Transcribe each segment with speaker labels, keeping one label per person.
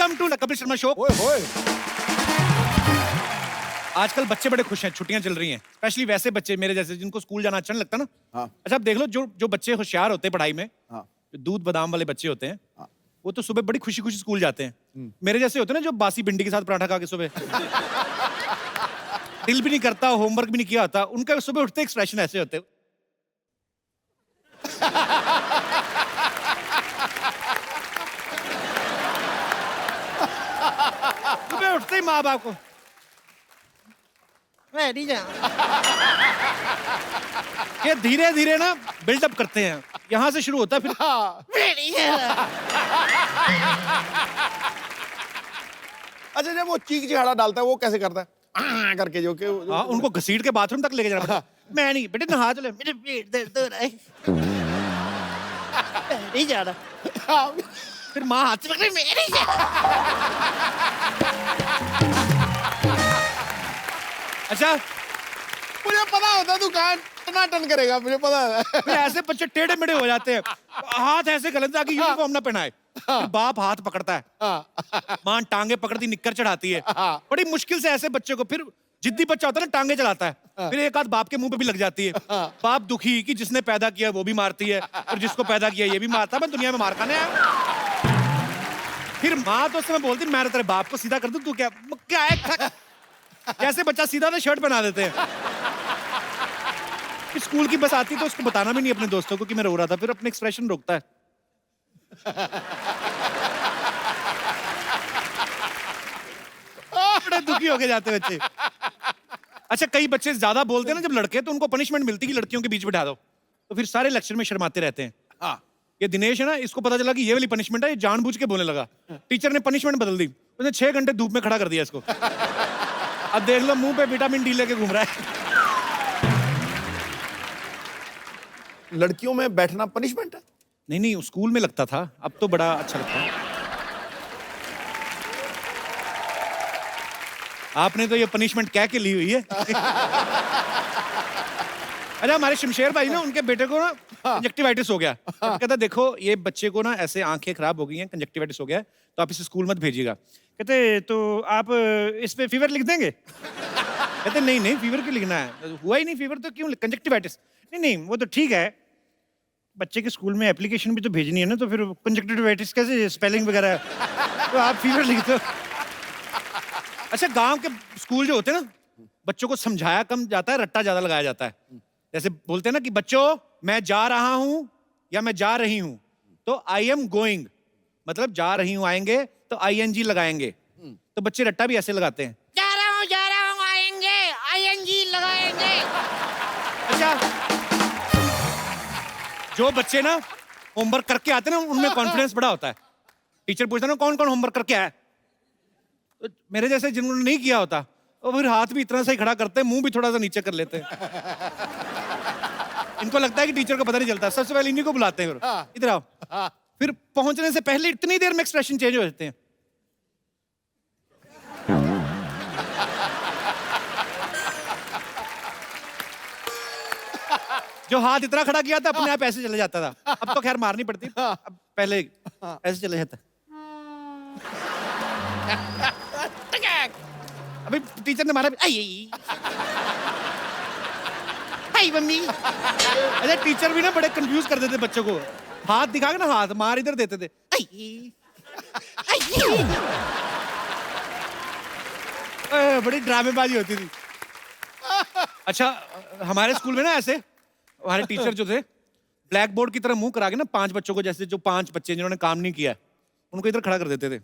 Speaker 1: Welcome to Kapil Sharma show.
Speaker 2: ओए होए।
Speaker 1: आजकल बच्चे बड़े खुश हैं, छुट्टियां चल रही हैं, स्पेशली वैसे बच्चे मेरे जैसे जिनको स्कूल जाना अच्छा नहीं लगता ना।
Speaker 2: हाँ।
Speaker 1: अच्छा, आप देख लो, जो जो बच्चे होशियार होते हैं पढ़ाई में,
Speaker 2: हाँ।
Speaker 1: जो दूध बादाम वाले बच्चे होते हैं,
Speaker 2: हाँ।
Speaker 1: वो तो सुबह बड़ी खुशी खुशी स्कूल जाते हैं। मेरे जैसे होते हैं ना, जो बासी भिंडी के साथ पराठा खा के सुबह दिल भी नहीं करता, होमवर्क भी नहीं किया होता, उनका सुबह उठते एक्सप्रेशन ऐसे होते हैं। सुबह उठते ही माँ बाप को ये धीरे धीरे ना बिल्डअप करते हैं, यहां से शुरू होता है, फिर
Speaker 2: अच्छा, जब वो चीख चिहाड़ा डालता है वो कैसे करता है? करके जो कि
Speaker 1: हाँ, उनको घसीट के बाथरूम तक लेके जाना पड़ता है। मैं नहीं बेटे, नहा चले, मेरे पेट दर्द हो रहा है, नहीं जा रहा। फिर माँ हाथ से पकड़े, मैं नहीं जा रहा। अच्छा,
Speaker 2: मुझे पता होता तू कहाँ टनाटन करेगा, मुझे पता है।
Speaker 1: फिर ऐसे बच्चे टेढ़े मेढ़े हो जाते हैं, हाथ ऐसे गलत ताकि यूनिफॉर्म ना पहनाए। फिर बाप हाथ पकड़ता है, माँ टांगे पकड़ती, निक्कर चढ़ाती है, बड़ी मुश्किल से ऐसे बच्चे को। फिर जिद्दी बच्चा होता है ना, टांगे चलाता है, फिर एक आध बाप के मुंह पे भी लग जाती है। बाप दुखी कि जिसने पैदा किया वो भी मारती है, और जिसको पैदा किया ये भी मारता है, मैं दुनिया में मार खाने आया। फिर माँ तो उस समय बोलती, मैं तेरे बाप को सीधा कर दूं, तू क्या क्या है? जैसे बच्चा सीधा तो शर्ट बना देते हैं। स्कूल की बस आती तो उसको बताना भी नहीं अपने दोस्तों को कि मैं रो रहा था, फिर अपने एक्सप्रेशन रोकता है। बड़े दुखी होके जाते बच्चे। अच्छा, कई बच्चे ज्यादा बोलते हैं ना जब लड़के, तो उनको पनिशमेंट मिलती है कि लड़कियों के बीच बिठा दो, तो फिर सारे लेक्चर में शर्माते रहते हैं।
Speaker 2: हाँ।
Speaker 1: ये दिनेश है ना, इसको पता चला कि ये वाली पनिशमेंट है, ये जानबूझ के बोलने लगा। टीचर ने पनिशमेंट बदल दी, उसने 6 घंटे धूप में खड़ा कर दिया इसको। अब देख लो, मुंह पे विटामिन डी लेके घूम रहा है।
Speaker 2: लड़कियों में बैठना पनिशमेंट है?
Speaker 1: नहीं नहीं, स्कूल में लगता था, अब तो बड़ा अच्छा लगता है। आपने तो ये पनिशमेंट कह के ली हुई है। अच्छा, हमारे शमशेर भाई ना, उनके बेटे को ना कंजक्टिवाइटिस हो गया। तो कहता देखो, ये बच्चे को ना ऐसे आंखें खराब हो गई हैं, कंजक्टिवाइटिस हो गया है, तो आप इसे स्कूल मत भेजिएगा। कहते तो आप इस पे फीवर लिख देंगे? कहते नहीं नहीं, फीवर क्यों लिखना है, हुआ ही नहीं फीवर, तो क्यों कंजक्टिवाइटिस? नहीं नहीं, वो तो ठीक है, बच्चे के स्कूल में एप्लीकेशन भी तो भेजनी है ना, तो फिर कंजक्टिवाइटिस कैसे स्पेलिंग वगैरह, तो आप फीवर लिख दो। अच्छा, गांव के स्कूल जो होते हैं ना, बच्चों को समझाया कम जाता है, रट्टा ज्यादा लगाया जाता है। जैसे बोलते हैं ना कि बच्चों मैं जा रहा हूं या मैं जा रही हूं, तो आई एम गोइंग, मतलब जा रही हूं आएंगे तो ING लगाएंगे। तो बच्चे रट्टा भी ऐसे लगाते हैं, जा रहा हूं आएंगे, ING लगाएंगे। अच्छा, जो बच्चे ना होमवर्क करके आते हैं ना, उनमें कॉन्फिडेंस बड़ा होता है। टीचर पूछता ना कौन कौन होमवर्क करके आया, तो मेरे जैसे जिन्होंने नहीं किया होता, वो फिर हाथ भी इतना सही खड़ा करते हैं, मुंह भी थोड़ा सा नीचे कर लेते हैं। इनको लगता है कि टीचर को पता नहीं चलता, सबसे पहले इन्हीं को बुलाते हैं, फिर इधर आओ। फिर पहुंचने से पहले इतनी देर में एक्सप्रेशन चेंज हो जाते हैं। जो हाथ इतना खड़ा किया था, अपने आप ऐसे चले जाता था। अब तो खैर मारनी पड़ती, अब पहले ऐसे चले जाता। अभी टीचर ने मारा, हाय मम्मी। अच्छा, टीचर भी ना बड़े कंफ्यूज कर देते बच्चों को, हाथ दिखा के ना, हाथ मार इधर देते थे। बड़ी ड्रामेबाजी होती थी। अच्छा, हमारे स्कूल में ना ऐसे हमारे टीचर जो थे, ब्लैक बोर्ड की तरह मुंह करा के ना 5 बच्चों को, जैसे जो 5 बच्चे जिन्होंने काम नहीं किया, उनको इधर खड़ा कर देते थे।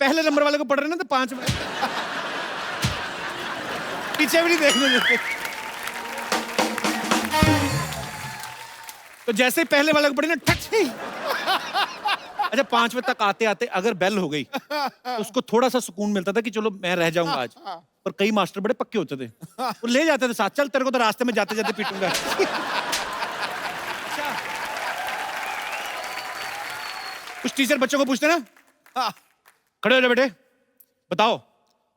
Speaker 1: पहले नंबर वाले को पढ़ रहे ना, तो 5 पीछे भी नहीं देखने देते। तो जैसे ही पहले वाले को पढ़े ना, ठक। अच्छा, 5वें तक आते आते अगर बेल हो गई, तो उसको थोड़ा सा सुकून मिलता था कि चलो मैं रह जाऊंगा आज। पर कई मास्टर बड़े पक्के होते थे, वो ले जाते थे साथ, चल तेरे को तो रास्ते में जाते जाते पीटूंगा। कुछ टीचर बच्चों को पूछते ना, खड़े हो जाओ बेटे, बताओ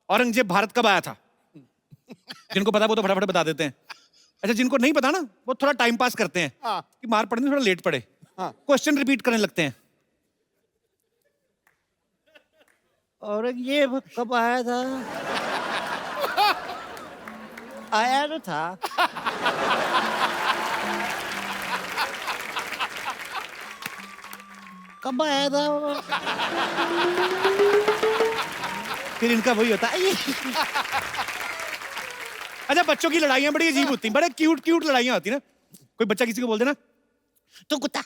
Speaker 1: औरंगजेब भारत कब आया था? जिनको पता वो तो फटाफट बता देते हैं। अच्छा, जिनको नहीं पता ना, वो थोड़ा टाइम पास करते हैं कि मार पड़ने थोड़ा लेट पड़े, क्वेश्चन रिपीट करने लगते हैं।
Speaker 3: औरंगजेब कब आया था? आया तो था। कब आया था वो?
Speaker 1: फिर इनका वही होता है। अच्छा, बच्चों की लड़ाइयां बड़ी अजीब होती हैं, बड़े क्यूट क्यूट लड़ाइयां होती हैं ना। कोई बच्चा किसी को बोल देना तू कुत्ता,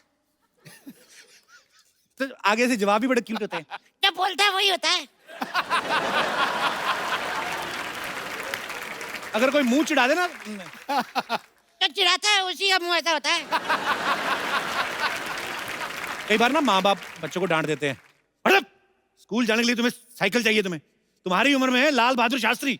Speaker 1: तो आगे से जवाब भी बड़े क्यूट होते हैं।
Speaker 3: क्या बोलता है वही होता है।
Speaker 1: अगर कोई मुंह चिढ़ा देना,
Speaker 3: जो चिढ़ाता है उसी का मुंह ऐसा होता है।
Speaker 1: कई बार ना माँ बाप बच्चों को डांट देते हैं, मतलब स्कूल जाने के लिए तुम्हें साइकिल चाहिए, तुम्हारी उम्र में है लाल बहादुर शास्त्री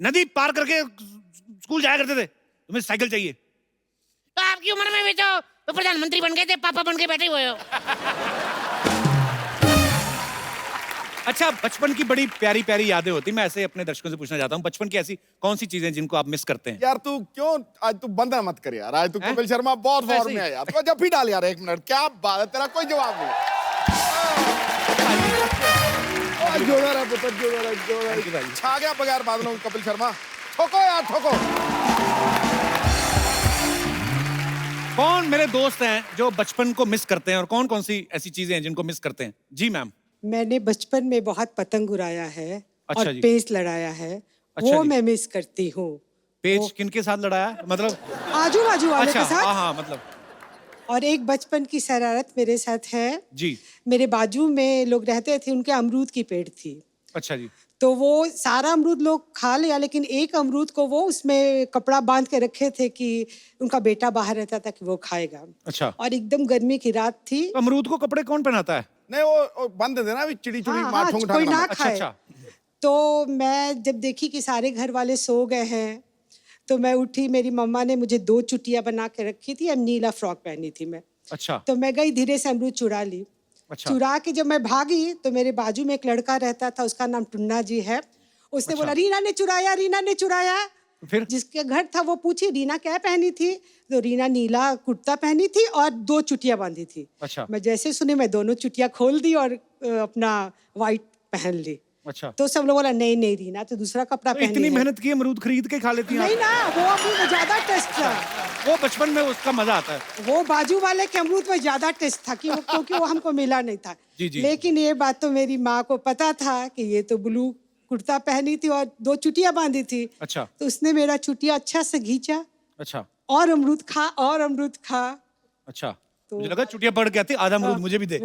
Speaker 1: नदी पार करके स्कूल जाया करते थे, तुम्हें साइकिल चाहिए।
Speaker 3: तो आपकी उम्र में भी तो प्रधानमंत्री बन गए थे, पापा बन के बैठे हुए हो।
Speaker 1: अच्छा, बचपन की बड़ी प्यारी प्यारी यादें होती, मैं ऐसे अपने दर्शकों से पूछना चाहता हूँ, बचपन की ऐसी कौन सी चीजें जिनको आप मिस करते हैं?
Speaker 2: यार तू क्यों आज तू बंदा मत कर यार, आज तू
Speaker 1: हैं?
Speaker 2: कपिल शर्मा बहुत
Speaker 1: वैसे
Speaker 2: फॉर्म
Speaker 1: ही।
Speaker 2: में है यार, तो जब भी डाल यार 1 मिनट, क्या बात है, तेरा कोई जवाब नहीं। जोरदार है पुत्र, जोरदार
Speaker 1: Thank you,
Speaker 2: जोरदार
Speaker 1: भाई।
Speaker 2: छा गया बगैर बादलों का कपिल शर्मा। ठोको यार ठोको।
Speaker 1: कौन मेरे दोस्त हैं जो बचपन को मिस करते हैं, और कौन कौन सी ऐसी चीजें हैं जिनको मिस करते हैं? जी मैम।
Speaker 4: मैंने बचपन में बहुत पतंग उड़ाया है
Speaker 1: अच्छा
Speaker 4: और
Speaker 1: जी।
Speaker 4: पेच लड़ाया है।
Speaker 1: अच्छा
Speaker 4: वो
Speaker 1: जी।
Speaker 4: मैं मिस करती हूँ।
Speaker 1: पेज किनके साथ लड़ाया, मतलब?
Speaker 4: आजू बाजू वाले
Speaker 1: अच्छा,
Speaker 4: के साथ।
Speaker 1: हाँ हाँ, मतलब
Speaker 4: और एक बचपन की शरारत मेरे साथ है।
Speaker 1: जी।
Speaker 4: मेरे बाजू में लोग रहते थे, उनके अमरूद की पेड़ थी।
Speaker 1: अच्छा जी।
Speaker 4: तो वो सारा अमरूद लोग खा लिया, लेकिन एक अमरूद को वो उसमें कपड़ा बांध के रखे थे कि उनका बेटा बाहर रहता था कि वो खाएगा।
Speaker 1: अच्छा,
Speaker 4: और एकदम गर्मी की रात थी।
Speaker 1: तो अमरूद को कपड़े कौन पहनाता है?
Speaker 2: नहीं वो बंद दे देना, अभी चिड़ी चुड़ी
Speaker 4: हाँ,
Speaker 2: माठों
Speaker 4: कोई ना
Speaker 1: अच्छा
Speaker 4: खाए।
Speaker 1: अच्छा।
Speaker 4: तो मैं जब देखी कि सारे घर वाले सो गए हैं, तो मैं उठी, मेरी मम्मा ने मुझे 2 चुटिया बना के रखी थी और नीला फ्रॉक पहनी थी मैं।
Speaker 1: अच्छा
Speaker 4: तो मैं गई, धीरे से अमरूद चुरा ली।
Speaker 1: अच्छा।
Speaker 4: चुरा के जब मैं भागी तो मेरे बाजू में एक लड़का रहता था, उसका नाम टुन्ना जी है। उसने
Speaker 1: अच्छा।
Speaker 4: बोला रीना ने चुराया, रीना ने चुराया।
Speaker 1: फिर?
Speaker 4: जिसके घर था वो पूछी रीना क्या पहनी थी, तो रीना नीला कुर्ता पहनी थी और 2 चुटिया बांधी थी।
Speaker 1: अच्छा।
Speaker 4: मैं जैसे सुने मैं दोनों चुटिया खोल दी और अपना वाइट पहन ली।
Speaker 1: अच्छा,
Speaker 4: तो सब लोग बोला नहीं नहीं रीना तो दूसरा कपड़ा
Speaker 1: तो
Speaker 4: पहनी
Speaker 1: इतनी
Speaker 4: है।
Speaker 1: मेहनत की अमरूद खरीद के खा लेती हैं
Speaker 4: नहीं
Speaker 1: आप?
Speaker 4: ना, वो अमरूद में ज्यादा टेस्ट था।
Speaker 1: वो बचपन में उसका मजा आता है।
Speaker 4: वो बाजू वाले के अमरूद में ज्यादा टेस्ट था क्योंकि वो हमको मिला नहीं था।
Speaker 1: जी, जी।
Speaker 4: लेकिन ये बात तो मेरी माँ को पता था कि ये तो ब्लू कुर्ता पहनी थी और 2 चुटिया बांधी थी।
Speaker 1: अच्छा
Speaker 4: तो उसने मेरा चुटिया अच्छा से खींचा
Speaker 1: अच्छा
Speaker 4: और अमरूद खा और अमरूद खा।
Speaker 1: अच्छा।
Speaker 4: तो-
Speaker 1: मुझे लगा चुटिया पड़ के आती, आधा अमरूद मुझे भी दे।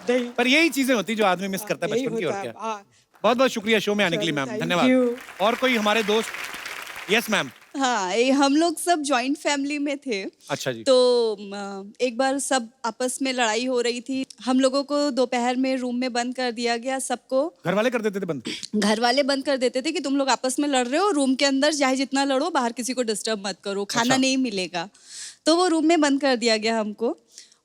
Speaker 4: नहीं,
Speaker 1: पर यही चीजें होती जो आदमी मिस करता है
Speaker 4: यही
Speaker 1: बचपन की, और
Speaker 4: होता
Speaker 1: क्या।
Speaker 4: है। हाँ।
Speaker 1: बहुत बहुत शुक्रिया शो में आने के लिए मैम,
Speaker 4: Thank
Speaker 1: धन्यवाद।
Speaker 4: you.
Speaker 1: और कोई हमारे दोस्त? Yes ma'am.
Speaker 5: हाँ, ये हम लोग सब जॉइंट फैमिली में थे।
Speaker 1: अच्छा जी।
Speaker 5: तो एक बार सब आपस में लड़ाई हो रही थी। हम लोगों को दोपहर में रूम में बंद कर दिया गया सबको।
Speaker 1: घर वाले कर देते थे बंद?
Speaker 5: घर वाले बंद कर देते थे कि तुम लोग आपस में लड़ रहे हो, रूम के अंदर चाहे जितना लड़ो, बाहर किसी को डिस्टर्ब मत करो, खाना
Speaker 1: अच्छा।
Speaker 5: नहीं मिलेगा। तो वो रूम में बंद कर दिया गया हमको।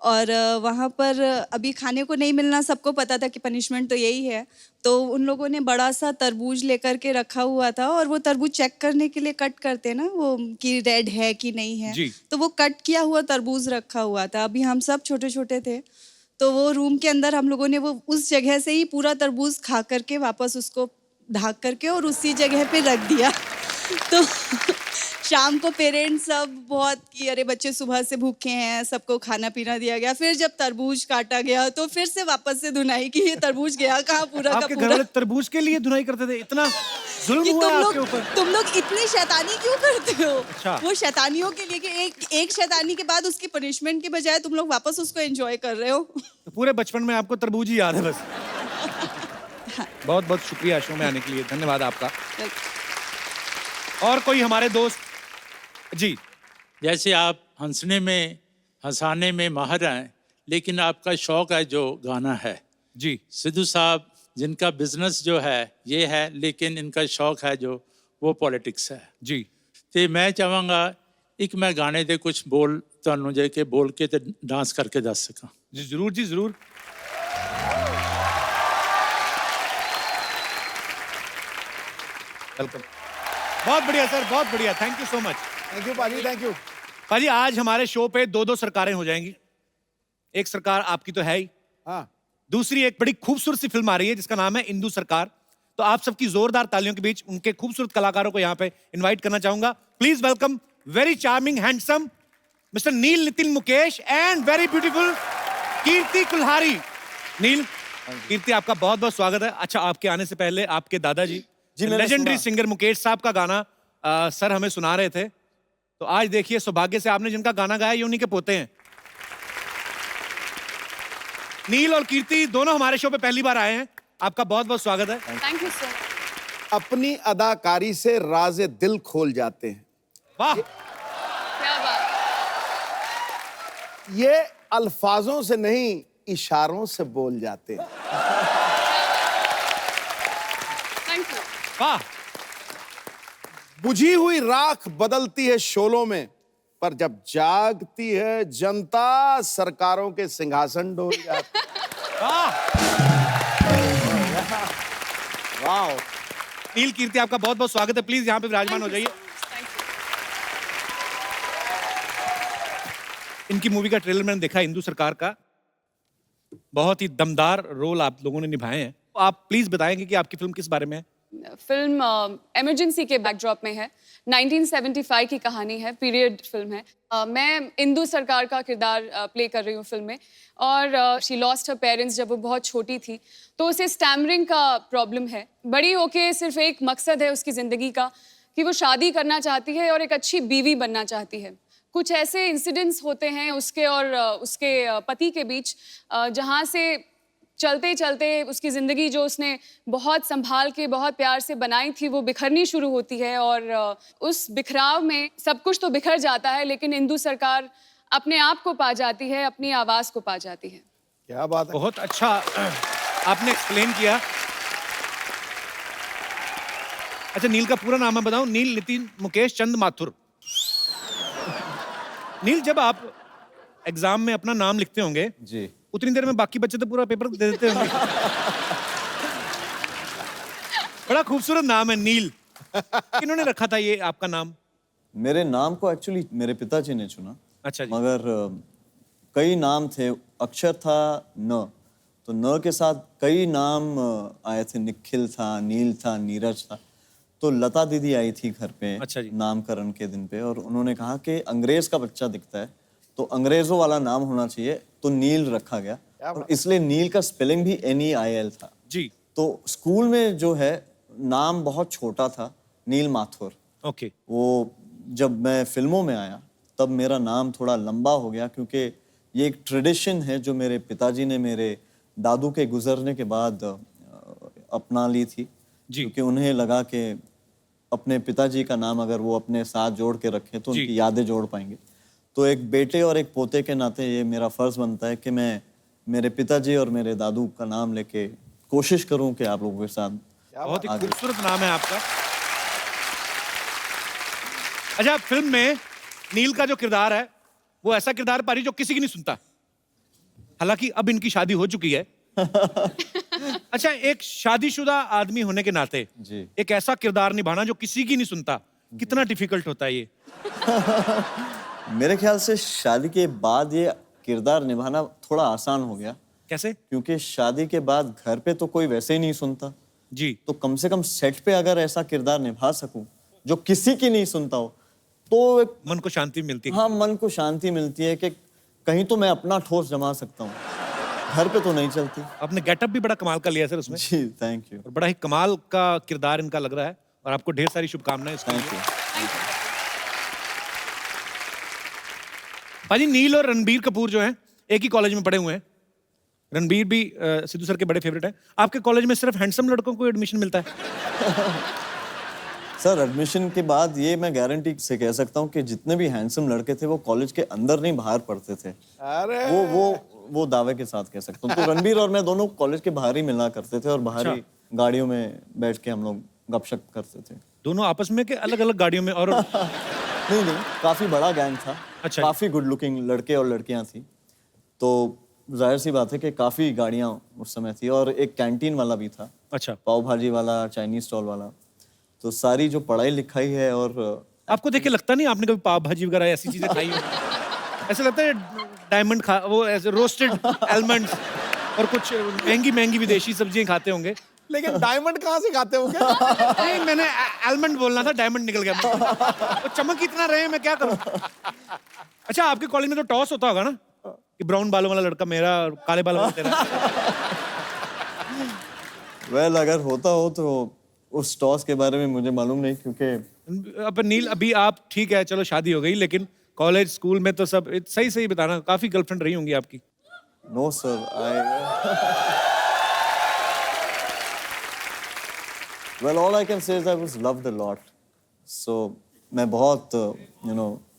Speaker 5: और वहाँ पर अभी खाने को नहीं मिलना, सबको पता था कि पनिशमेंट तो यही है। तो उन लोगों ने बड़ा सा तरबूज लेकर के रखा हुआ था, और वो तरबूज चेक करने के लिए कट करते ना वो, कि रेड है कि नहीं है।
Speaker 1: जी।
Speaker 5: तो वो कट किया हुआ तरबूज रखा हुआ था। अभी हम सब छोटे छोटे थे, तो वो रूम के अंदर हम लोगों ने वो उस जगह से ही पूरा तरबूज खा करके वापस उसको ढाक करके और उसी जगह पे रख दिया। तो शाम को पेरेंट्स सब बहुत कि अरे बच्चे सुबह से भूखे हैं, सबको खाना पीना दिया गया। फिर जब तरबूज काटा गया तो फिर से वापस से धुनाई कि ये तरबूज गया कहाँ पूरा का
Speaker 1: आपके घर
Speaker 5: पूरा।
Speaker 1: वाले तरबूज के लिए धुनाई करते थे? इतना जुल्म
Speaker 5: कि
Speaker 1: हुआ है आपके ऊपर?
Speaker 5: तुम लोग इतनी शैतानी क्यों करते हो?
Speaker 1: अच्छा।
Speaker 5: वो शैतानियों के लिए कि एक शैतानी के बाद उसकी पनिशमेंट के बजाय तुम लोग वापस उसको एंजॉय कर रहे हो।
Speaker 1: तो पूरे बचपन में आपको तरबूज ही याद है बस। बहुत बहुत शुक्रिया शो में आने के लिए, धन्यवाद आपका। और कोई हमारे दोस्त? जी।
Speaker 6: जैसे आप हंसने में हंसाने में माहिर हैं, लेकिन आपका शौक है जो गाना है।
Speaker 1: जी।
Speaker 6: सिद्धू साहब जिनका बिजनेस जो है ये है, लेकिन इनका शौक है जो वो पॉलिटिक्स है।
Speaker 1: जी।
Speaker 6: तो मैं चाहांगा एक मैं गाने दे कुछ बोल ਤੁਹਾਨੂੰ जे के बोल के ते डांस करके दस सका।
Speaker 1: जी जरूर जी जरूर। वेलकम। बहुत बढ़िया सर, बहुत बढ़िया, thank you so much.
Speaker 2: Thank you पाजी, थैंक यू।
Speaker 1: पाजी आज हमारे शो पे 2-2 सरकारें हो जाएंगी। एक सरकार आपकी तो है ही,
Speaker 2: हाँ
Speaker 1: दूसरी एक बड़ी खूबसूरत सी फिल्म आ रही है जिसका नाम है इंदु सरकार। तो आप सबकी जोरदार तालियों के बीच उनके खूबसूरत कलाकारों को यहाँ पे इनवाइट करना चाहूंगा। Please welcome very charming handsome mister Neil Nitin Mukesh and very beautiful Kirti Kulhari. Neil, Kirti, आपका बहुत बहुत स्वागत है। अच्छा, आपके आने से पहले आपके दादाजी
Speaker 2: मैंने
Speaker 1: लेजेंडरी
Speaker 2: सुना।
Speaker 1: सिंगर मुकेश साहब का गाना सर हमें सुना रहे थे। तो आज देखिए सौभाग्य से आपने जिनका गाना गाया ये उन्हीं के पोते हैं। नील और कीर्ति दोनों हमारे शो पे पहली बार आए हैं। आपका बहुत बहुत स्वागत है।
Speaker 5: Thank you sir.
Speaker 2: अपनी अदाकारी से राज़े दिल खोल जाते हैं।
Speaker 1: वाह,
Speaker 5: क्या बात।
Speaker 2: ये अल्फाजों से नहीं, इशारों से बोल जाते हैं।
Speaker 5: Thank you.
Speaker 1: वाह,
Speaker 2: बुझी हुई राख बदलती है शोलों में, पर जब जागती है जनता सरकारों के सिंहासन डोल जाते हैं।
Speaker 1: वाह।
Speaker 2: वाह।
Speaker 1: नील, कीर्ति, आपका बहुत बहुत स्वागत है। प्लीज यहाँ पे विराजमान हो जाइए। इनकी मूवी का ट्रेलर मैंने देखा, इंदु सरकार का। बहुत ही दमदार रोल आप लोगों ने निभाए हैं। आप प्लीज बताएंगे कि आपकी फिल्म किस बारे में है?
Speaker 7: फिल्म इमरजेंसी के बैकड्रॉप में है। 1975 की कहानी है, पीरियड फिल्म है। मैं इंदु सरकार का किरदार प्ले कर रही हूँ फिल्म में। और शी लॉस्ट हर पेरेंट्स जब वो बहुत छोटी थी, तो उसे स्टैमरिंग का प्रॉब्लम है। बड़ी होके सिर्फ एक मकसद है उसकी ज़िंदगी का कि वो शादी करना चाहती है और एक अच्छी बीवी बनना चाहती है। कुछ ऐसे इंसिडेंट्स होते हैं उसके और उसके पति के बीच, जहाँ से चलते चलते उसकी ज़िंदगी जो उसने बहुत संभाल के बहुत प्यार से बनाई थी वो बिखरनी शुरू होती है। और उस बिखराव में सब कुछ तो बिखर जाता है, लेकिन इंदु सरकार अपने आप को पा जाती है, अपनी आवाज़ को पा जाती है।
Speaker 2: क्या बात है।
Speaker 1: बहुत अच्छा आपने एक्सप्लेन किया। अच्छा, नील का पूरा नाम मैं बताऊं, नील नितिन मुकेश चंद माथुर। नील, जब आप एग्जाम में अपना नाम लिखते होंगे
Speaker 8: जी,
Speaker 1: उतनी देर में बाकी बच्चे तो पूरा पेपर दे देते होंगे। बड़ा खूबसूरत नाम है नील। किन्होंने रखा था ये आपका नाम?
Speaker 8: मेरे नाम को एक्चुअली मेरे पिताजी ने चुना।
Speaker 1: अच्छा जी।
Speaker 8: मगर कई नाम थे, अक्षर था न, तो न के साथ कई नाम आए थे। निखिल था, नील था, नीरज था। तो लता दीदी आई थी घर पे
Speaker 1: अच्छा जी।
Speaker 8: नामकरण के दिन पे, और उन्होंने कहा कि अंग्रेज का बच्चा दिखता है तो अंग्रेजों वाला नाम होना चाहिए, तो नील रखा गया। और इसलिए नील का स्पेलिंग भी NEIL था
Speaker 1: जी।
Speaker 8: तो स्कूल में जो है नाम बहुत छोटा था, नील माथुर।
Speaker 1: ओके।
Speaker 8: वो जब मैं फिल्मों में आया तब मेरा नाम थोड़ा लंबा हो गया, क्योंकि ये एक ट्रेडिशन है जो मेरे पिताजी ने मेरे दादू के गुजरने के बाद अपना ली थी।
Speaker 1: जी।
Speaker 8: क्योंकि उन्हें लगा कि अपने पिताजी का नाम अगर वो अपने साथ जोड़ के रखें तो उनकी यादें जोड़ पाएंगे। तो एक बेटे और एक पोते के नाते ये मेरा फर्ज बनता है कि मैं मेरे पिताजी और मेरे दादू का नाम लेके कोशिश करूं कि आप लोगों के साथ।
Speaker 1: बहुत ही खूबसूरत नाम है आपका। अच्छा, फिल्म में नील का जो किरदार है वो ऐसा किरदार पा रही जो किसी की नहीं सुनता। हालांकि अब इनकी शादी हो चुकी है। अच्छा, एक शादीशुदा आदमी होने के नाते
Speaker 8: जी।
Speaker 1: एक ऐसा किरदार निभाना जो किसी की नहीं सुनता, कितना डिफिकल्ट होता है ये?
Speaker 8: मेरे ख्याल से शादी के बाद ये किरदार निभाना थोड़ा आसान हो गया।
Speaker 1: कैसे?
Speaker 8: क्योंकि शादी के बाद घर पे तो कोई वैसे ही नहीं सुनता,
Speaker 1: जी।
Speaker 8: तो कम से कम सेट पे अगर ऐसा किरदार निभा सकूं जो किसी की नहीं सुनता हो तो एक,
Speaker 1: मन को शांति मिलती है।
Speaker 8: हाँ, मन को शांति मिलती है कि कहीं तो मैं अपना ठोस जमा सकता हूँ, घर पे तो नहीं चलती।
Speaker 1: आपने गेटअप भी बड़ा कमाल का लिया सर उसमें,
Speaker 8: जी, थैंक यू।
Speaker 1: और बड़ा ही कमाल का किरदार इनका लग रहा है, और आपको ढेर सारी शुभकामनाएं इसके
Speaker 8: थैंक
Speaker 1: लिए।
Speaker 8: यू।
Speaker 1: भाजी, नील और रणबीर कपूर जो हैं एक ही कॉलेज में पढ़े हुए हैं। रणबीर भी सिद्धू सर के बड़े फेवरेट हैं। आपके कॉलेज में सिर्फ हैंडसम लड़कों को एडमिशन मिलता है?
Speaker 8: सर, एडमिशन के बाद ये मैं गारंटी से कह सकता हूँ कि जितने भी हैंडसम लड़के थे वो कॉलेज के अंदर नहीं बाहर पढ़ते थे।
Speaker 2: अरे
Speaker 8: वो दावे के साथ कह सकता हूँ। तो रणबीर और मैं दोनों कॉलेज के बाहर ही मिला करते थे और बाहर ही गाड़ियों में बैठ के हम लोग गपशप करते थे।
Speaker 1: दोनों आपस में के अलग अलग गाड़ियों में? और
Speaker 8: नहीं, काफी बड़ा गैंग था।
Speaker 1: अच्छा।
Speaker 8: काफी गुड लुकिंग लड़के और लड़कियां थी, तो जाहिर सी बात है कि काफी गाड़ियां उस समय थी। और एक कैंटीन वाला भी था,
Speaker 1: अच्छा,
Speaker 8: पाव भाजी वाला, चाइनीज स्टॉल वाला। तो सारी जो पढ़ाई लिखाई है, और
Speaker 1: आपको देख के लगता नहीं आपने कभी पाव भाजी वगैरह ऐसी चीजें खाई हो? ऐसा लगता है डायमंड खा, वो ऐसे रोस्टेड आलमंड्स और कुछ महंगी महंगी विदेशी सब्जियां खाते होंगे।
Speaker 2: लेकिन डायमंड कहाँ से खाते होंगे?
Speaker 1: नहीं, मैंने आलमंड बोलना था, डायमंड निकल गया मुंह से। तो चमक इतना रहे, मैं क्या करूं? अच्छा, आपके कॉलेज में तो टॉस होता होगा ना कि ब्राउन बालों वाला लड़का मेरा और काले बालों वाला तेरा।
Speaker 8: वेल अगर होता हो तो उस टॉस के बारे में मुझे मालूम नहीं, क्योंकि
Speaker 1: अब नील, अभी आप ठीक है, चलो शादी हो गई, लेकिन कॉलेज स्कूल में तो सब सही सही बताना, काफी गर्लफ्रेंड रही होंगी आपकी।
Speaker 8: No sir, I well all I can say is I was loved a lot. So मैं बहुत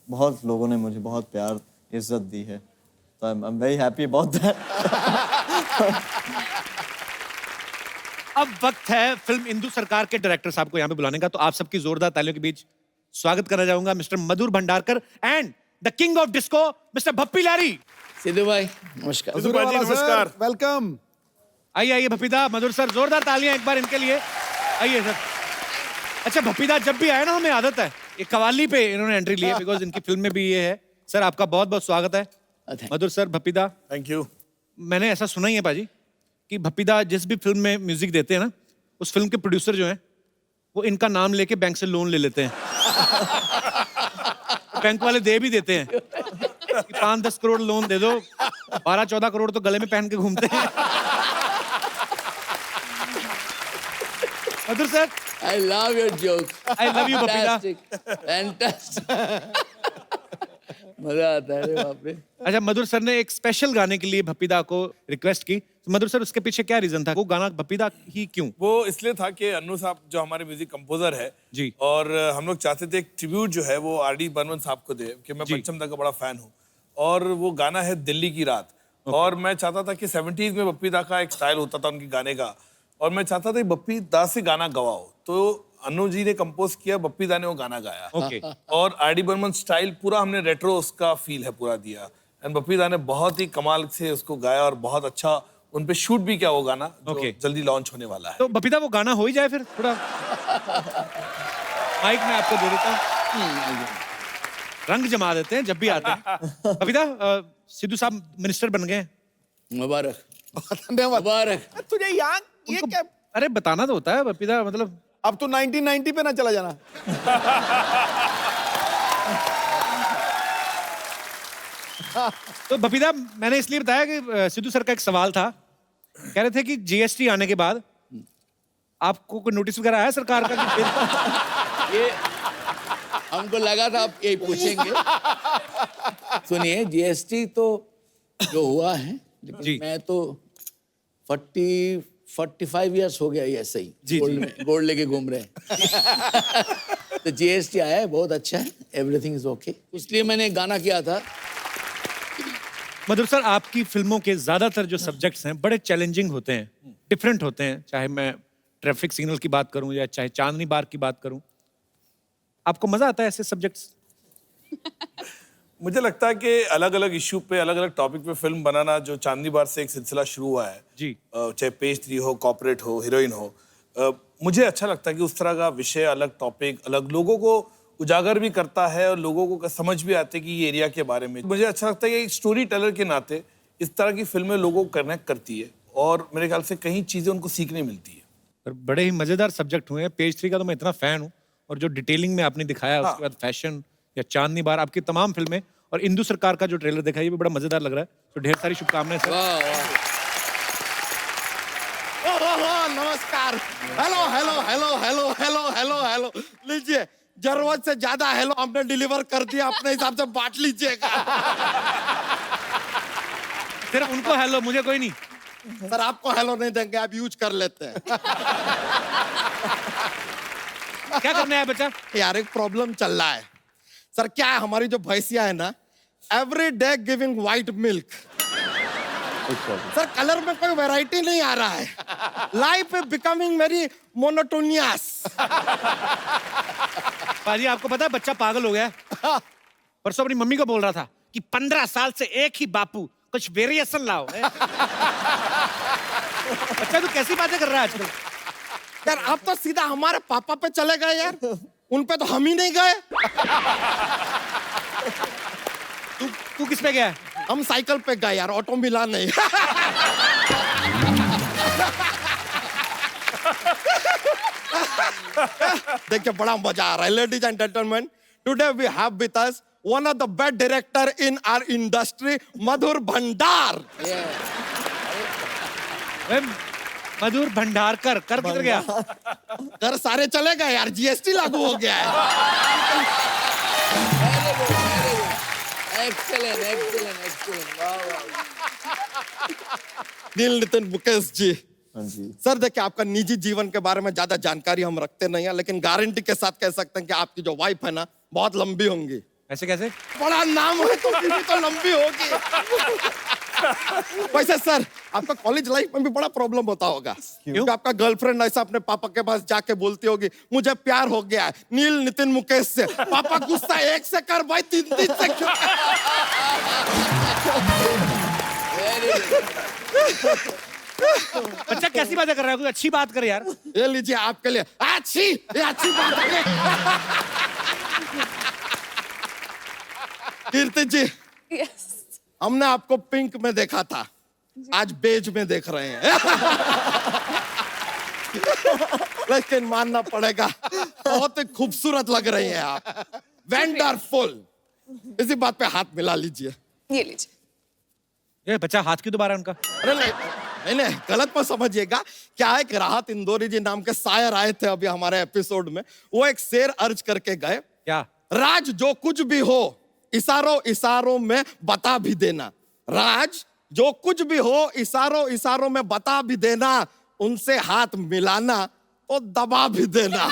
Speaker 8: बहुत लोगों ने मुझे बहुत प्यार इज्जत दी है, तो I am very happy about that.
Speaker 1: अब वक्त है फिल्म इंदु सरकार के डायरेक्टर साहब को यहाँ पे बुलाने का, तो आप सबकी जोरदार तालियों के बीच स्वागत करना चाहूंगा mister Madhur Bhandarkar and the king of disco mister Bappi Lahiri.
Speaker 9: Sidhu भाई नमस्कार।
Speaker 2: सिद्धू भाई, नमस्कार, वेलकम।
Speaker 1: आइए आइए भप्पीदा, मधुर सर, जोरदार तालियां एक बार इनके लिए। आइए सर। अच्छा भप्पीदा, जब भी आए ना हमें आदत है, ये कवाली पे इन्होंने एंट्री ली है, बिकॉज इनकी फिल्म में भी ये है। सर आपका बहुत बहुत स्वागत है। मधुर सर, भप्पीदा,
Speaker 2: थैंक यू।
Speaker 1: मैंने ऐसा सुना ही है पाजी कि भप्पीदा जिस भी फिल्म में म्यूजिक देते हैं ना, उस फिल्म के प्रोड्यूसर जो हैं वो इनका नाम लेके बैंक से लोन ले लेते हैं। बैंक वाले दे भी देते हैं कि 5-10 करोड़ लोन दे दो, 12-14 करोड़ तो गले में पहन के घूमते हैं। मधुर sir,
Speaker 9: I love your joke.
Speaker 1: I love you, Bapida.
Speaker 9: Fantastic. मजा आता है रे बाप रे।
Speaker 1: अच्छा, मधुर सर ने एक स्पेशल गाने के लिए भप्पीदा को रिक्वेस्ट की, तो मधुर सर उसके पीछे क्या रीजन था? वो गाना भप्पीदा ही क्यों?
Speaker 10: वो इसलिए था कि अन्नू साहब जो हमारे म्यूजिक कंपोजर है
Speaker 1: जी,
Speaker 10: और हम लोग चाहते थे एक ट्रिब्यूट जो है वो आर डी बर्मन साहब को दे, कि मैं पंचम दा का बड़ा फैन हूँ, और वो गाना है दिल्ली की रात। और मैं चाहता था कि 70s में भप्पीदा का एक स्टाइल होता था उनके गाने का, और मैं चाहता था भप्पीदा से गाना गवाओ, तो अन्नू जी ने कंपोज किया, भप्पीदा ने वो गाना गाया।
Speaker 1: ओके।
Speaker 10: और आर डी बर्मन स्टाइल पूरा हमने रेट्रो उसका फील है पूरा दिया, एंड भप्पीदा ने बहुत ही कमाल से उसको गाया और बहुत अच्छा उन पे शूट भी किया वो गाना, जो जल्दी लॉन्च होने वाला है।
Speaker 1: तो भप्पीदा वो गाना हो ही जाए फिर थोड़ा। माइक में आपको दे देता हूँ, रंग जमा देते हैं जब भी आते हैं। भप्पीदा, सिद्धू साहब मिनिस्टर बन गए।
Speaker 9: मुबारक।
Speaker 2: धन्यवाद।
Speaker 9: मुबारक।
Speaker 2: तुझे यहाँ ये क्या?
Speaker 1: अरे बताना तो होता है भप्पीदा, मतलब
Speaker 2: अब तू 1990 पे ना चला जाना।
Speaker 1: तो भप्पीदा, मैंने इसलिए बताया कि सिद्धू सर का एक सवाल था, कह रहे थे कि जीएसटी आने के बाद आपको कोई नोटिस वगैरह आया सरकार का कि फिर?
Speaker 9: ये हमको लगा था आप यही पूछेंगे। सुनिए, जीएसटी तो जो हुआ है, लेकिन मैं तो 45 इयर्स हो गया ऐसे ही गोल्ड लेके घूम रहे हैं। तो जीएसटी आया है, बहुत अच्छा है, एवरीथिंग इज ओके, इसलिए मैंने गाना किया था।
Speaker 1: मधुर सर, आपकी फिल्मों के ज्यादातर जो सब्जेक्ट्स हैं बड़े चैलेंजिंग होते हैं, डिफरेंट होते हैं, चाहे मैं ट्रैफिक सिग्नल की बात करूं या चाहे चांदनी बार की बात करूं। आपको मजा आता है ऐसे सब्जेक्ट्स?
Speaker 10: मुझे लगता है कि अलग अलग इश्यू पे, अलग अलग टॉपिक पे फिल्म बनाना, जो चांदनी बार से एक सिलसिला शुरू हुआ है
Speaker 1: जी,
Speaker 10: चाहे पेज 3 हो, कॉर्पोरेट हो, हीरोइन हो, मुझे अच्छा लगता है कि उस तरह का विषय, अलग टॉपिक, अलग लोगों को उजागर भी करता है और लोगों को समझ भी आती है कि ये एरिया के बारे में। मुझे अच्छा लगता है कि एक स्टोरी टेलर के नाते इस तरह की फिल्में लोगों को कनेक्ट करती है, और मेरे ख्याल से कई चीजें उनको सीखने मिलती है।
Speaker 1: और बड़े ही मजेदार सब्जेक्ट हुए हैं। पेज 3 का तो मैं इतना फैन हूँ, और जो डिटेलिंग में आपने दिखाया, उसके बाद फैशन या चांदनी बार, आपकी तमाम फिल्में, और इंदु सरकार का जो ट्रेलर देखा, ये भी बड़ा मजेदार लग रहा है। तो ढेर सारी शुभकामनाएं सर।
Speaker 2: नमस्कार। Hello hello hello hello hello hello hello, लीजिए, जरूरत से ज्यादा हेलो हमने डिलीवर कर दिया, अपने हिसाब से बांट लीजिएगा।
Speaker 1: सिर्फ उनको हेलो, मुझे कोई नहीं।
Speaker 2: सर आपको हेलो नहीं देंगे, आप यूज कर लेते हैं।
Speaker 1: क्या करना है बच्चा?
Speaker 2: यार एक प्रॉब्लम चल रहा है सर। क्या है, हमारी जो भैंसिया है ना, every day giving white milk. Sir colour में कोई वैरायटी नहीं आ रहा है। Life is becoming very monotonous.
Speaker 1: पाजी, आपको पता है बच्चा पागल हो गया है। परसों अपनी मम्मी को बोल रहा था कि 15 साल से एक ही बापू, कुछ वेरिएशन लाओ। बच्चा तू कैसी बातें कर रहा है आजकल?
Speaker 2: यार आप तो सीधा हमारे पापा पे चले गए यार, उन पे तो हम ही नहीं गए।
Speaker 1: तू किस पे गया?
Speaker 2: हम साइकिल पे गए यार, ऑटो मिला नहीं। देखिए बड़ा मजा आ रहा है ladies and gentleman today we have with us one of the best director in our industry Madhur Bhandar
Speaker 1: Madhur Bhandarkar कर किधर गया?
Speaker 2: कर सारे चले गए यार जीएसटी लागू हो गया है
Speaker 9: एक्सेलेंट एक्सेलेंट एक्सेलेंट वाह वाह
Speaker 2: नील नितिन मुकेश जी
Speaker 8: हाँ जी।
Speaker 2: सर देखिए आपका निजी जीवन के बारे में ज्यादा जानकारी हम रखते नहीं है लेकिन गारंटी के साथ कह सकते हैं कि आपकी जो वाइफ है ना बहुत लंबी होंगी
Speaker 1: ऐसे कैसे?
Speaker 2: बड़ा नाम है तो बीवी तो लंबी होगी वैसे सर आपका कॉलेज लाइफ में भी बड़ा प्रॉब्लम होता होगा क्योंकि आपका गर्लफ्रेंड ऐसा अपने पापा के पास जाके बोलती होगी मुझे प्यार हो गया है नील नितिन मुकेश से पापा गुस्सा 1 से कर भाई 3 से क्यों
Speaker 1: बच्चा कैसी बातें कर रहा है? कोई अच्छी बात कर यार।
Speaker 2: ये लीजिए आपके लिए ये अच्छी बात है कीर्ति जी
Speaker 7: यस
Speaker 2: हमने आपको पिंक में देखा था आज बेज में देख रहे हैं लेकिन मानना पड़ेगा बहुत ही खूबसूरत लग रही हैं आप वंडरफुल इसी बात पे हाथ मिला लीजिए
Speaker 7: ये लीजिए
Speaker 1: ये बच्चा हाथ क्यों दोबारा उनका?
Speaker 2: अरे नहीं गलत मत समझिएगा क्या है कि राहत इंदौरी जी नाम के शायर आए थे अभी हमारे एपिसोड में वो एक शेर अर्ज करके गए
Speaker 1: क्या?
Speaker 2: राज जो कुछ भी हो इशारों इशारों में बता भी देना राज जो कुछ भी हो इशारों इशारों में बता भी देना उनसे हाथ मिलाना तो दबा भी देना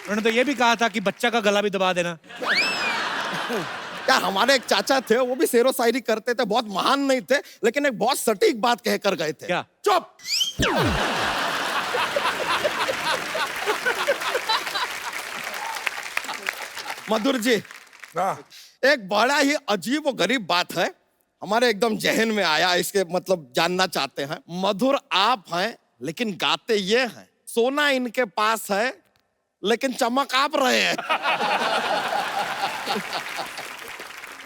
Speaker 1: उन्होंने तो ये भी कहा था कि बच्चा का गला भी दबा देना।
Speaker 2: क्या हमारे एक चाचा थे वो भी शेरो शायरी करते थे बहुत महान नहीं थे लेकिन एक बहुत सटीक बात कहकर गए थे
Speaker 1: क्या?
Speaker 2: चुप मधुर जी एक बड़ा ही अजीब और गरीब बात है हमारे एकदम जहन में आया इसके मतलब जानना चाहते हैं मधुर आप हैं लेकिन गाते ये हैं सोना इनके पास है लेकिन चमक आप रहे हैं